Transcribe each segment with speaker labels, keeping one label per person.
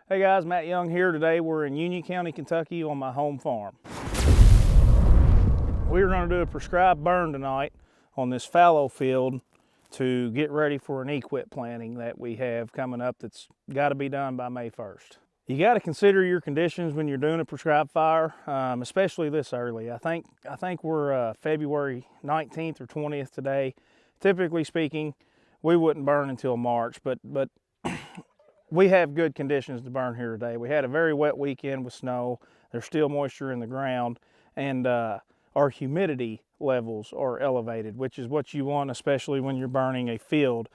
Speaker 1: Hey guys, Matt Young here. Today we're in Union County, Kentucky on my home farm. We're going to do a prescribed burn tonight on this fallow field to get ready for an equip planting that we have coming up that's got to be done by May 1st. You got to consider your conditions when you're doing a prescribed fire, especially this early. I think we're February 19th or 20th today. Typically speaking, we wouldn't burn until March, but we have good conditions to burn here today. We had a very wet weekend with snow. There's still moisture in the ground, and our humidity levels are elevated, which is what you want, especially when you're burning a field.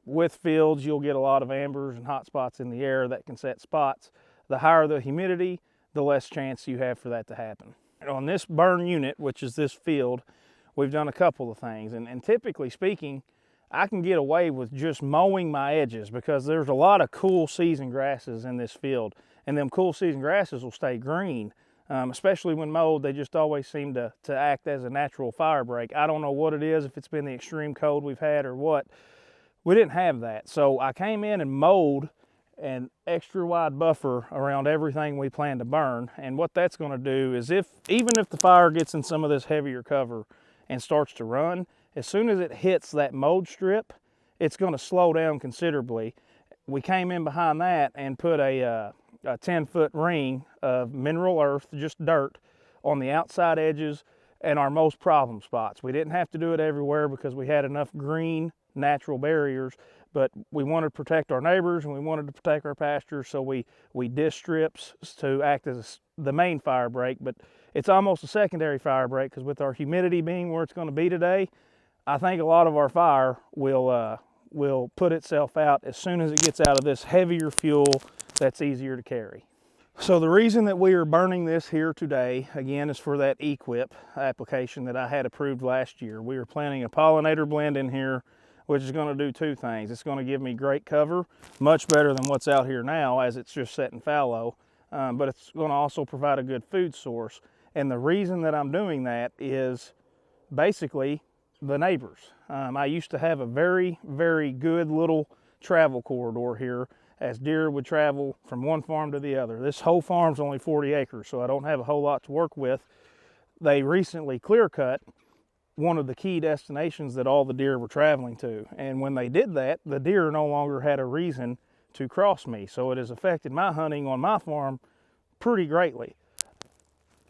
Speaker 1: With fields, you'll get a lot of ambers and hot spots in the air that can set spots. The higher the humidity, the less chance you have for that to happen. On this burn unit, which is this field, we've done a couple of things, and typically speaking, I can get away with just mowing my edges because there's a lot of cool season grasses in this field, and them cool season grasses will stay green, especially when mowed. They just always seem to act as a natural fire break. I don't know what it is, if it's been the extreme cold we've had or what. We didn't have that, so I came in and mowed an extra wide buffer around everything we plan to burn. And what that's going to do is, even if the fire gets in some of this heavier cover and starts to run, as soon as it hits that mowed strip, it's going to slow down considerably. We came in behind that and put a 10-foot ring of mineral earth, just dirt, on the outside edges and our most problem spots. We didn't have to do it everywhere because we had enough green natural barriers, but we wanted to protect our neighbors and we wanted to protect our pastures, so we disc strips to act as the main fire break, but it's almost a secondary fire break because with our humidity being where it's going to be today, I think a lot of our fire will put itself out as soon as it gets out of this heavier fuel that's easier to carry. So the reason that we are burning this here today, again, is for that equip application that I had approved last year. We are planting a pollinator blend in here, which is going to do two things. It's going to give me great cover, much better than what's out here now as it's just setting fallow, but it's going to also provide a good food source. And the reason that I'm doing that is basically the neighbors. I used to have a very, very good little travel corridor here as deer would travel from one farm to the other. This whole farm's only 40 acres, so I don't have a whole lot to work with. They recently clear cut one of the key destinations that all the deer were traveling to. And when they did that, the deer no longer had a reason to cross me. So it has affected my hunting on my farm pretty greatly.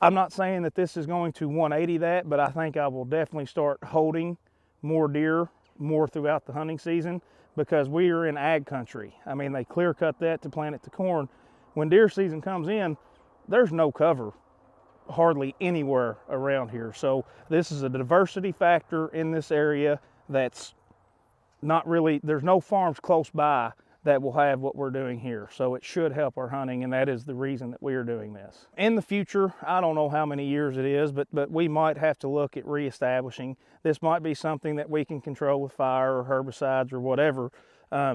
Speaker 1: I'm not saying that this is going to 180 that, but I think I will definitely start holding more deer more throughout the hunting season because we are in ag country. I mean, they clear cut that to plant it to corn. When deer season comes in, there's no cover hardly anywhere around here. So this is a diversity factor in this area that's not really, there's no farms close by that will have what we're doing here. So it should help our hunting, and that is the reason that we are doing this. In the future, I don't know how many years it is, but we might have to look at reestablishing. This might be something that we can control with fire or herbicides or whatever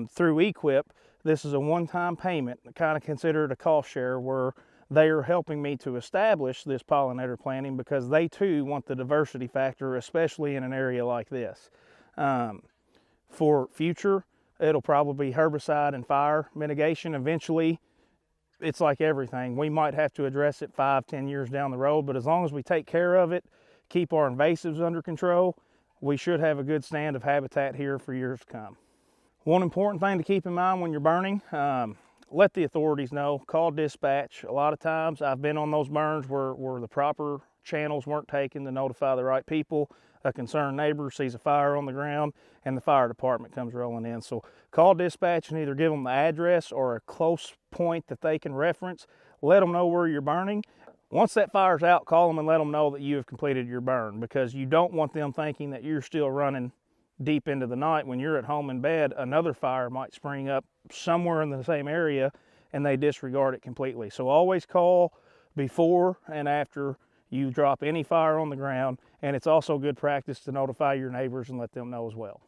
Speaker 1: through equip. This is a one-time payment, kind of consider it a cost share, where they are helping me to establish this pollinator planting because they too want the diversity factor, especially in an area like this. For future, it'll probably be herbicide and fire mitigation. Eventually, it's like everything. We might have to address it 5-10 years down the road, but as long as we take care of it, keep our invasives under control, we should have a good stand of habitat here for years to come. One important thing to keep in mind when you're burning, let the authorities know, call dispatch. A lot of times I've been on those burns where the proper channels weren't taken to notify the right people. A concerned neighbor sees a fire on the ground and the fire department comes rolling in. So call dispatch and either give them the address or a close point that they can reference. Let them know where you're burning. Once that fire's out, call them and let them know that you have completed your burn, because you don't want them thinking that you're still running deep into the night. When you're at home in bed, another fire might spring up somewhere in the same area and they disregard it completely. So always call before and after you drop any fire on the ground, and it's also good practice to notify your neighbors and let them know as well.